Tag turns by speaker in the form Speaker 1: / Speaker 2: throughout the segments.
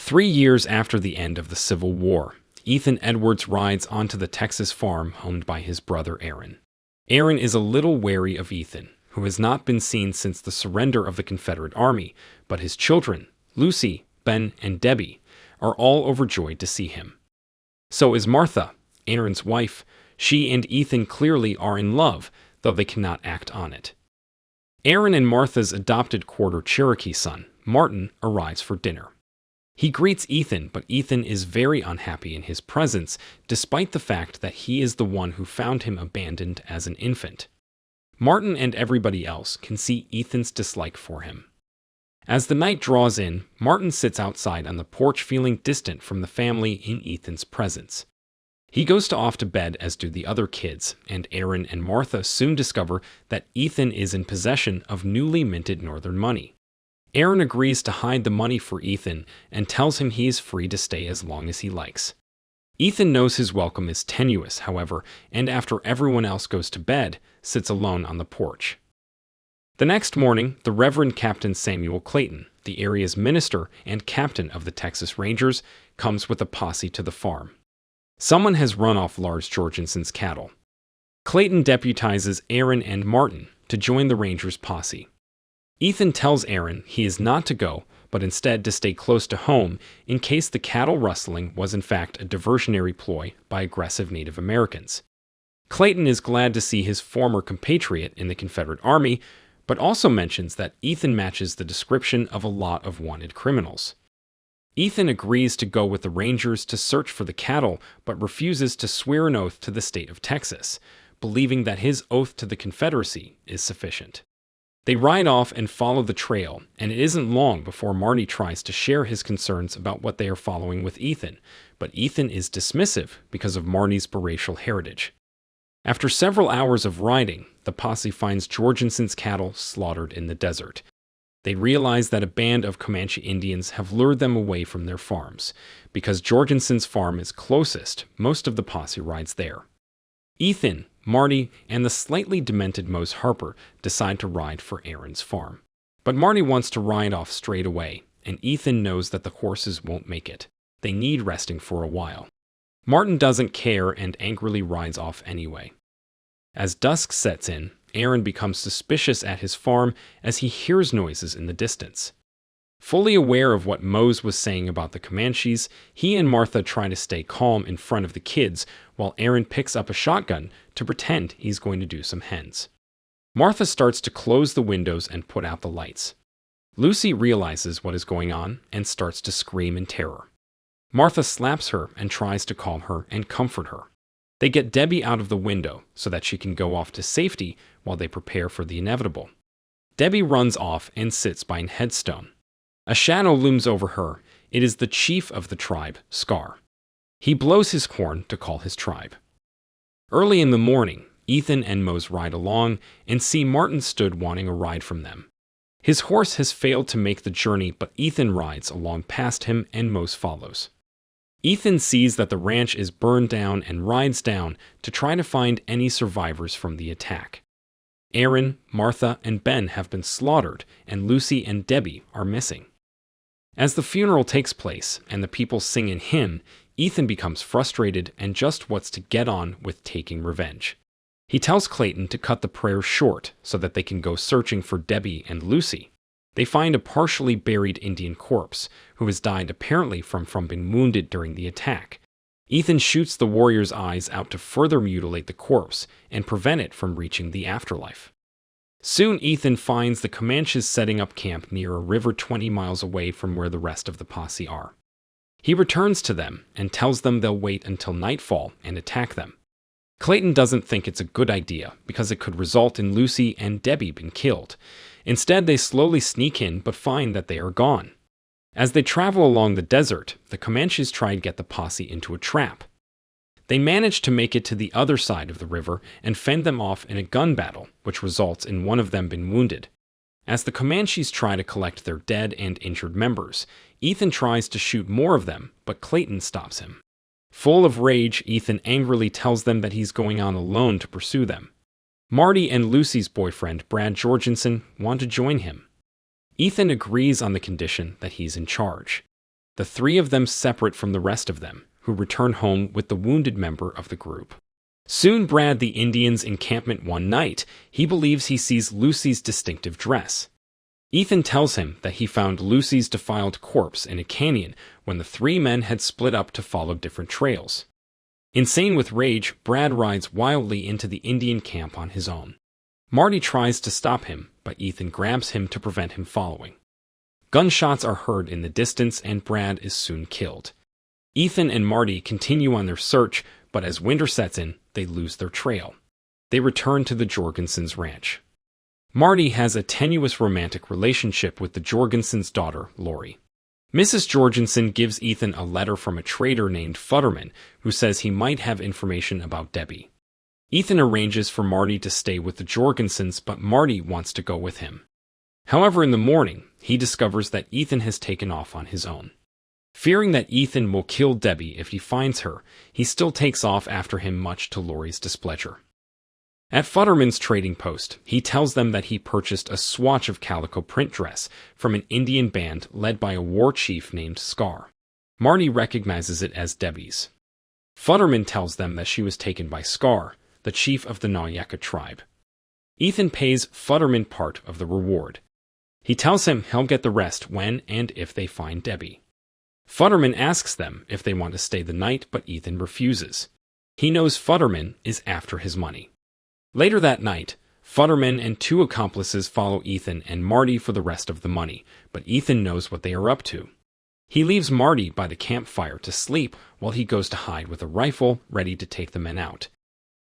Speaker 1: 3 years after the end of the Civil War, Ethan Edwards rides onto the Texas farm owned by his brother Aaron. Aaron is a little wary of Ethan, who has not been seen since the surrender of the Confederate Army, but his children, Lucy, Ben, and Debbie, are all overjoyed to see him. So is Martha, Aaron's wife. She and Ethan clearly are in love, though they cannot act on it. Aaron and Martha's adopted quarter Cherokee son, Martin, arrives for dinner. He greets Ethan, but Ethan is very unhappy in his presence, despite the fact that he is the one who found him abandoned as an infant. Martin and everybody else can see Ethan's dislike for him. As the night draws in, Martin sits outside on the porch feeling distant from the family in Ethan's presence. He goes off to bed, as do the other kids, and Aaron and Martha soon discover that Ethan is in possession of newly minted Northern money. Aaron agrees to hide the money for Ethan and tells him he is free to stay as long as he likes. Ethan knows his welcome is tenuous, however, and after everyone else goes to bed, sits alone on the porch. The next morning, the Reverend Captain Samuel Clayton, the area's minister and captain of the Texas Rangers, comes with a posse to the farm. Someone has run off Lars Jorgensen's cattle. Clayton deputizes Aaron and Martin to join the Rangers' posse. Ethan tells Aaron he is not to go, but instead to stay close to home in case the cattle rustling was in fact a diversionary ploy by aggressive Native Americans. Clayton is glad to see his former compatriot in the Confederate Army, but also mentions that Ethan matches the description of a lot of wanted criminals. Ethan agrees to go with the Rangers to search for the cattle, but refuses to swear an oath to the state of Texas, believing that his oath to the Confederacy is sufficient. They ride off and follow the trail, and it isn't long before Marty tries to share his concerns about what they are following with Ethan, but Ethan is dismissive because of Marty's biracial heritage. After several hours of riding, the posse finds Jorgensen's cattle slaughtered in the desert. They realize that a band of Comanche Indians have lured them away from their farms. Because Jorgensen's farm is closest, most of the posse rides there. Ethan, Marty, and the slightly demented Mose Harper decide to ride for Aaron's farm. But Marty wants to ride off straight away, and Ethan knows that the horses won't make it. They need resting for a while. Martin doesn't care and angrily rides off anyway. As dusk sets in, Aaron becomes suspicious at his farm as he hears noises in the distance. Fully aware of what Mose was saying about the Comanches, he and Martha try to stay calm in front of the kids while Aaron picks up a shotgun to pretend he's going to do some hens. Martha starts to close the windows and put out the lights. Lucy realizes what is going on and starts to scream in terror. Martha slaps her and tries to calm her and comfort her. They get Debbie out of the window so that she can go off to safety while they prepare for the inevitable. Debbie runs off and sits by a headstone. A shadow looms over her. It is the chief of the tribe, Scar. He blows his horn to call his tribe. Early in the morning, Ethan and Mose ride along and see Martin stood wanting a ride from them. His horse has failed to make the journey, but Ethan rides along past him and Mose follows. Ethan sees that the ranch is burned down and rides down to try to find any survivors from the attack. Aaron, Martha, and Ben have been slaughtered, and Lucy and Debbie are missing. As the funeral takes place and the people sing a hymn, Ethan becomes frustrated and just wants to get on with taking revenge. He tells Clayton to cut the prayer short so that they can go searching for Debbie and Lucy. They find a partially buried Indian corpse, who has died apparently from being wounded during the attack. Ethan shoots the warrior's eyes out to further mutilate the corpse and prevent it from reaching the afterlife. Soon Ethan finds the Comanches setting up camp near a river 20 miles away from where the rest of the posse are. He returns to them and tells them they'll wait until nightfall and attack them. Clayton doesn't think it's a good idea because it could result in Lucy and Debbie being killed. Instead, they slowly sneak in but find that they are gone. As they travel along the desert, the Comanches try to get the posse into a trap. They manage to make it to the other side of the river and fend them off in a gun battle, which results in one of them being wounded. As the Comanches try to collect their dead and injured members, Ethan tries to shoot more of them, but Clayton stops him. Full of rage, Ethan angrily tells them that he's going on alone to pursue them. Marty and Lucy's boyfriend, Brad Jorgensen, want to join him. Ethan agrees on the condition that he's in charge. the three of them separate from the rest of them, who return home with the wounded member of the group. Soon Brad the Indian's encampment one night. He believes he sees Lucy's distinctive dress. Ethan tells him that he found Lucy's defiled corpse in a canyon when the three men had split up to follow different trails. Insane with rage, Brad rides wildly into the Indian camp on his own. Marty tries to stop him, but Ethan grabs him to prevent him following. Gunshots are heard in the distance and Brad is soon killed. Ethan and Marty continue on their search, but as winter sets in, they lose their trail. They return to the Jorgensens' ranch. Marty has a tenuous romantic relationship with the Jorgensens' daughter, Lori. Mrs. Jorgensen gives Ethan a letter from a trader named Futterman, who says he might have information about Debbie. Ethan arranges for Marty to stay with the Jorgensens, but Marty wants to go with him. However, in the morning, he discovers that Ethan has taken off on his own. Fearing that Ethan will kill Debbie if he finds her, he still takes off after him, much to Lori's displeasure. At Futterman's trading post, he tells them that he purchased a swatch of calico print dress from an Indian band led by a war chief named Scar. Marty recognizes it as Debbie's. Futterman tells them that she was taken by Scar, the chief of the Nawyeka tribe. Ethan pays Futterman part of the reward. He tells him he'll get the rest when and if they find Debbie. Futterman asks them if they want to stay the night, but Ethan refuses. He knows Futterman is after his money. Later that night, Futterman and two accomplices follow Ethan and Marty for the rest of the money, but Ethan knows what they are up to. He leaves Marty by the campfire to sleep while he goes to hide with a rifle, ready to take the men out.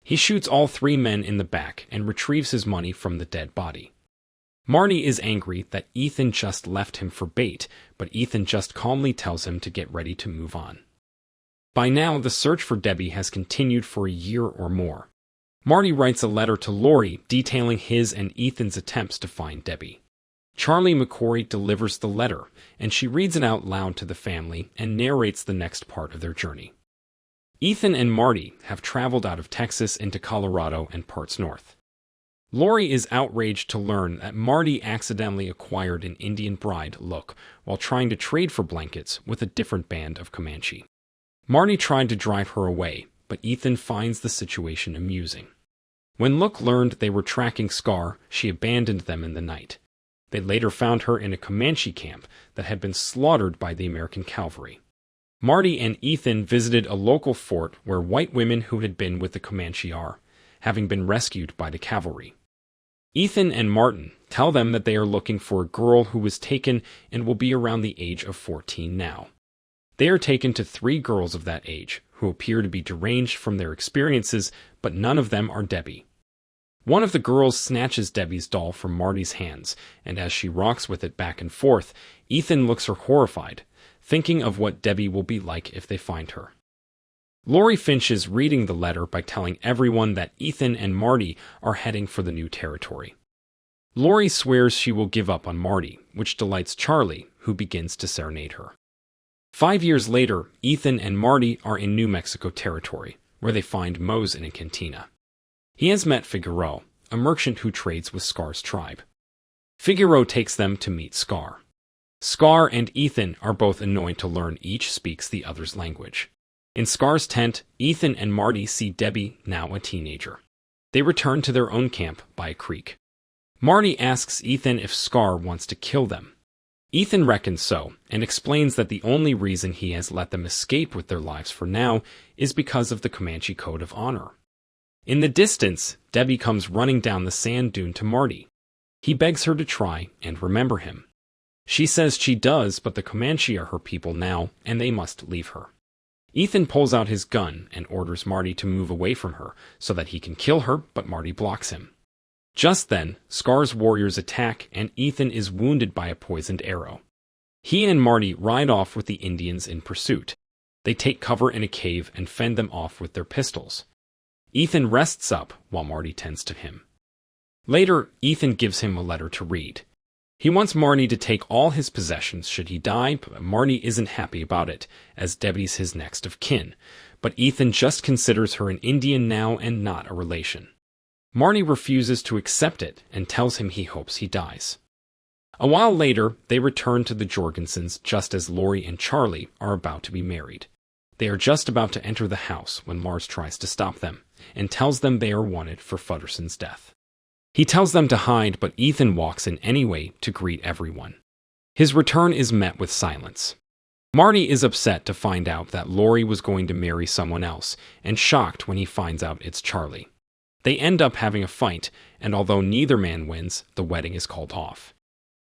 Speaker 1: He shoots all three men in the back and retrieves his money from the dead body. Marty is angry that Ethan just left him for bait, but Ethan just calmly tells him to get ready to move on. By now, the search for Debbie has continued for a year or more. Marty writes a letter to Lori detailing his and Ethan's attempts to find Debbie. Charlie McCory delivers the letter, and she reads it out loud to the family and narrates the next part of their journey. Ethan and Marty have traveled out of Texas into Colorado and parts north. Lori is outraged to learn that Marty accidentally acquired an Indian bride look while trying to trade for blankets with a different band of Comanche. Marty tried to drive her away, but Ethan finds the situation amusing. When Look learned they were tracking Scar, she abandoned them in the night. They later found her in a Comanche camp that had been slaughtered by the American cavalry. Marty and Ethan visited a local fort where white women who had been with the Comanche are, having been rescued by the cavalry. Ethan and Martin tell them that they are looking for a girl who was taken and will be around the age of 14 now. They are taken to three girls of that age, who appear to be deranged from their experiences, but none of them are Debbie. One of the girls snatches Debbie's doll from Marty's hands, and as she rocks with it back and forth, Ethan looks her horrified, thinking of what Debbie will be like if they find her. Lori finishes reading the letter by telling everyone that Ethan and Marty are heading for the new territory. Lori swears she will give up on Marty, which delights Charlie, who begins to serenade her. 5 years later, Ethan and Marty are in New Mexico territory, where they find Mose in a cantina. He has met Figueroa, a merchant who trades with Scar's tribe. Figueroa takes them to meet Scar. Scar and Ethan are both annoyed to learn each speaks the other's language. In Scar's tent, Ethan and Marty see Debbie, now a teenager. They return to their own camp by a creek. Marty asks Ethan if Scar wants to kill them. Ethan reckons so, and explains that the only reason he has let them escape with their lives for now is because of the Comanche Code of Honor. In the distance, Debbie comes running down the sand dune to Marty. He begs her to try and remember him. She says she does, but the Comanche are her people now, and they must leave her. Ethan pulls out his gun and orders Marty to move away from her so that he can kill her, but Marty blocks him. Just then, Scar's warriors attack, and Ethan is wounded by a poisoned arrow. He and Marty ride off with the Indians in pursuit. They take cover in a cave and fend them off with their pistols. Ethan rests up while Marty tends to him. Later, Ethan gives him a letter to read. He wants Marty to take all his possessions should he die, but Marty isn't happy about it, as Debbie's his next of kin. But Ethan just considers her an Indian now and not a relation. Marty refuses to accept it and tells him he hopes he dies. A while later, they return to the Jorgensens just as Laurie and Charlie are about to be married. They are just about to enter the house when Lars tries to stop them and tells them they are wanted for Futterson's death. He tells them to hide, but Ethan walks in anyway to greet everyone. His return is met with silence. Marty is upset to find out that Laurie was going to marry someone else and shocked when he finds out it's Charlie. They end up having a fight, and although neither man wins, the wedding is called off.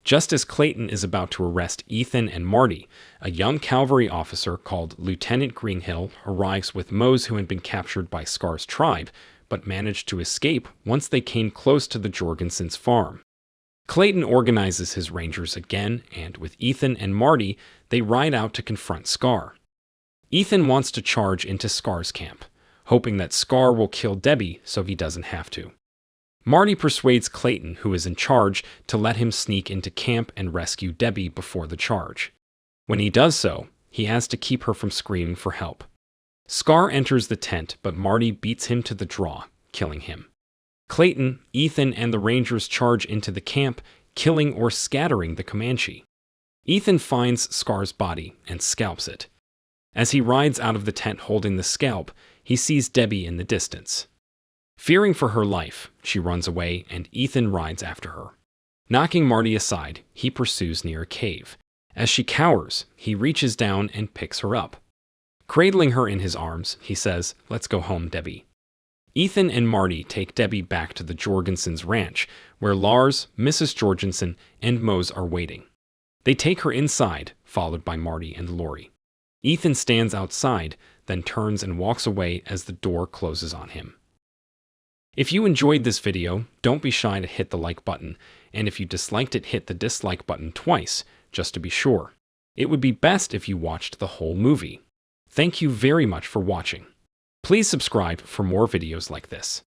Speaker 1: Just as Clayton is about to arrest Ethan and Marty, a young cavalry officer called Lieutenant Greenhill arrives with Mose, who had been captured by Scar's tribe, but managed to escape once they came close to the Jorgensens' farm. Clayton organizes his rangers again, and with Ethan and Marty, they ride out to confront Scar. Ethan wants to charge into Scar's camp, hoping that Scar will kill Debbie so he doesn't have to. Marty persuades Clayton, who is in charge, to let him sneak into camp and rescue Debbie before the charge. When he does so, he has to keep her from screaming for help. Scar enters the tent, but Marty beats him to the draw, killing him. Clayton, Ethan, and the Rangers charge into the camp, killing or scattering the Comanche. Ethan finds Scar's body and scalps it. As he rides out of the tent holding the scalp, he sees Debbie in the distance. Fearing for her life, she runs away and Ethan rides after her. Knocking Marty aside, he pursues near a cave. As she cowers, he reaches down and picks her up. Cradling her in his arms, he says, "Let's go home, Debbie." Ethan and Marty take Debbie back to the Jorgensens' ranch, where Lars, Mrs. Jorgensen, and Mose are waiting. They take her inside, followed by Marty and Laurie. Ethan stands outside, then turns and walks away as the door closes on him. If you enjoyed this video, don't be shy to hit the like button, and if you disliked it, hit the dislike button twice, just to be sure. It would be best if you watched the whole movie. Thank you very much for watching. Please subscribe for more videos like this.